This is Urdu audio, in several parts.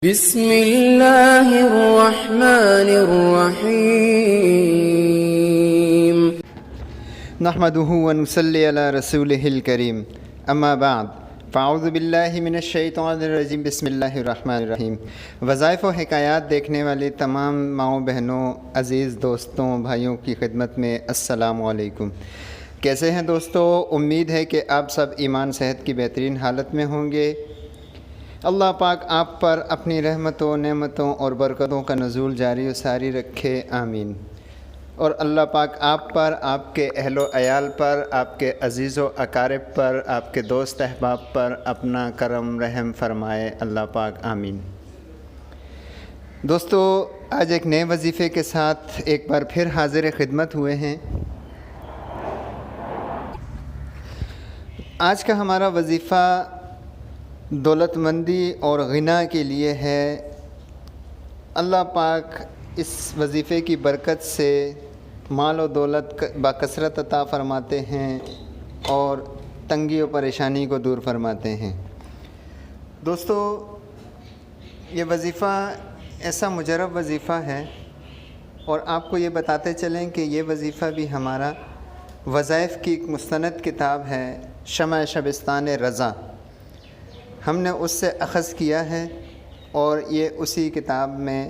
بسم اللہ الرحمن الرحیم نحمده ونصلی علی رسولہ الکریم اما بعد فاعوذ باللہ من الشیطان الرجیم بسم اللہ الرحمن الرحیم۔ وظائف و حکایات دیکھنے والے تمام ماؤں بہنوں، عزیز دوستوں، بھائیوں کی خدمت میں السلام علیکم۔ کیسے ہیں دوستو؟ امید ہے کہ آپ سب ایمان صحت کی بہترین حالت میں ہوں گے۔ اللہ پاک آپ پر اپنی رحمتوں، نعمتوں اور برکتوں کا نزول جاری و ساری رکھے، آمین۔ اور اللہ پاک آپ پر، آپ کے اہل و عیال پر، آپ کے عزیز و اقارب پر، آپ کے دوست احباب پر اپنا کرم رحم فرمائے، اللہ پاک آمین۔ دوستو، آج ایک نئے وظیفے کے ساتھ ایک بار پھر حاضر خدمت ہوئے ہیں۔ آج کا ہمارا وظیفہ دولت مندی اور غنا کے لیے ہے۔ اللہ پاک اس وظیفے کی برکت سے مال و دولت بکثرت عطا فرماتے ہیں اور تنگی و پریشانی کو دور فرماتے ہیں۔ دوستو، یہ وظیفہ ایسا مجرب وظیفہ ہے، اور آپ کو یہ بتاتے چلیں کہ یہ وظیفہ بھی ہمارا وظائف کی ایک مستند کتاب ہے، شمع شبستان رضا، ہم نے اس سے اخذ کیا ہے، اور یہ اسی کتاب میں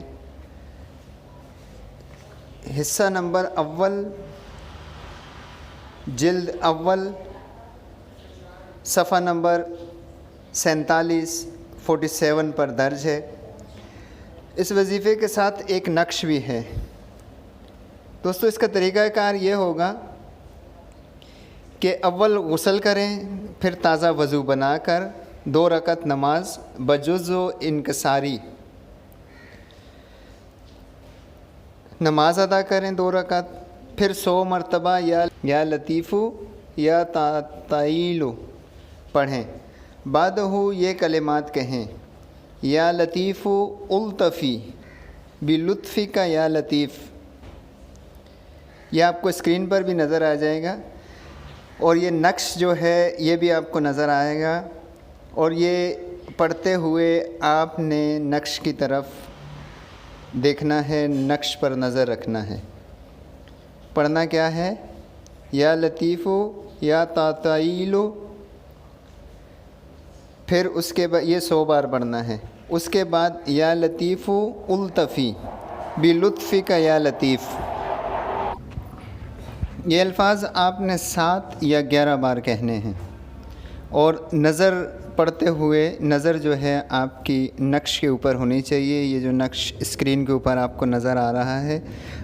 حصہ نمبر اول، جلد اول، صفحہ نمبر 47 پر درج ہے۔ اس وظیفے کے ساتھ ایک نقش بھی ہے۔ دوستو، اس کا طریقہ کار یہ ہوگا کہ اول غسل کریں، پھر تازہ وضو بنا کر 2 رکعت نماز بجز و انکساری نماز ادا کریں 2 رکعت، پھر 100 مرتبہ یا لطیفو یا تعیلو پڑھیں، بعدہ یہ کلمات کہیں: یا لطیفو الطفی بلطفی کا یا لطیف۔ یہ آپ کو اسکرین پر بھی نظر آ جائے گا، اور یہ نقش جو ہے یہ بھی آپ کو نظر آئے گا، اور یہ پڑھتے ہوئے آپ نے نقش کی طرف دیکھنا ہے، نقش پر نظر رکھنا ہے۔ پڑھنا کیا ہے؟ یا لطیفو یا تعیلو، پھر اس کے بعد یہ 100 بار پڑھنا ہے۔ اس کے بعد یا لطیفو الطفی بلطفی کا یا لطیف۔ یہ الفاظ آپ نے 7 یا 11 بار کہنے ہیں، اور نظر پڑھتے ہوئے نظر جو ہے آپ کی نقش کے اوپر ہونی چاہیے۔ یہ جو نقش اسکرین کے اوپر آپ کو نظر آ رہا ہے،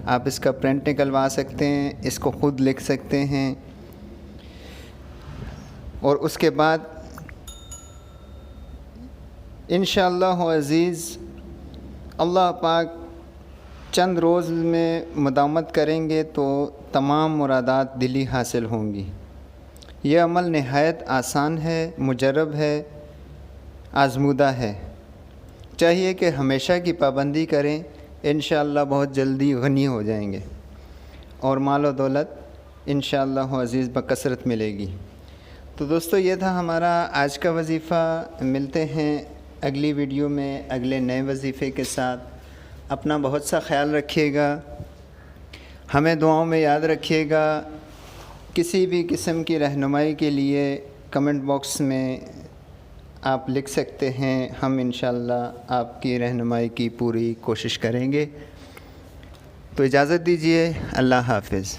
آپ اس کا پرنٹ نکلوا سکتے ہیں، اس کو خود لکھ سکتے ہیں، اور اس کے بعد انشاءاللہ عزیز اللہ پاک چند روز میں مداومت کریں گے تو تمام مرادات دلی حاصل ہوں گی۔ یہ عمل نہایت آسان ہے، مجرب ہے، آزمودہ ہے۔ چاہیے کہ ہمیشہ کی پابندی کریں، انشاءاللہ بہت جلدی غنی ہو جائیں گے، اور مال و دولت انشاءاللہ عزیز بکثرت ملے گی۔ تو دوستو، یہ تھا ہمارا آج کا وظیفہ۔ ملتے ہیں اگلی ویڈیو میں اگلے نئے وظیفے کے ساتھ۔ اپنا بہت سا خیال رکھیے گا، ہمیں دعاؤں میں یاد رکھیے گا۔ کسی بھی قسم کی رہنمائی کے لیے کمنٹ باکس میں آپ لکھ سکتے ہیں، ہم انشاءاللہ آپ کی رہنمائی کی پوری کوشش کریں گے۔ تو اجازت دیجیے، اللہ حافظ۔